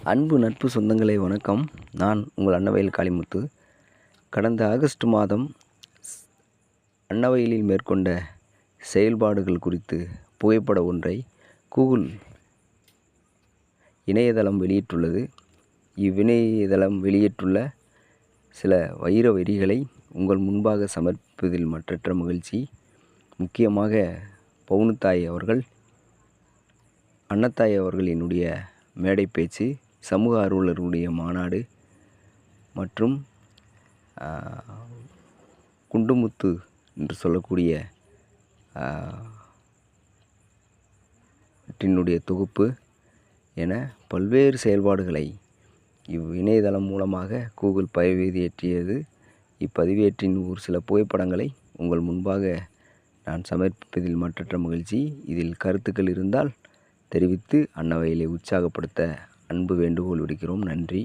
அன்பு நட்பு சொந்தங்களே வணக்கம். நான் உங்கள் அன்னவயல் காளிமுத்து. கடந்த ஆகஸ்ட் மாதம் அன்னவயலில் மேற்கொண்ட செயல்பாடுகள் குறித்து புகைப்பட ஒன்றை கூகுள் இணையதளம் வெளியிட்டுள்ளது. இவ்விணையதளம் வெளியிட்டுள்ள சில வைர வரிகளை உங்கள் முன்பாக சமர்ப்பிப்பதில் மற்றற்ற மகிழ்ச்சி. முக்கியமாக பவுனுத்தாய் அவர்கள், அன்னத்தாய் அவர்களினுடைய மேடை பேச்சு, சமூக ஆர்வலர்களுடைய மாநாடு மற்றும் குண்டுமுத்து என்று சொல்லக்கூடிய தொகுப்பு என பல்வேறு செயல்பாடுகளை இணையதளம் மூலமாக கூகுள் பதிவேற்றியது. இப்பதிவேற்றின் ஒரு சில புகைப்படங்களை உங்கள் முன்பாக நான் சமர்ப்பிப்பதில் மற்றற்ற மகிழ்ச்சி. இதில் கருத்துக்கள் இருந்தால் தெரிவித்து அன்னவயலை உற்சாகப்படுத்த அன்பு வேண்டுகோள் விடுக்கிறோம். நன்றி.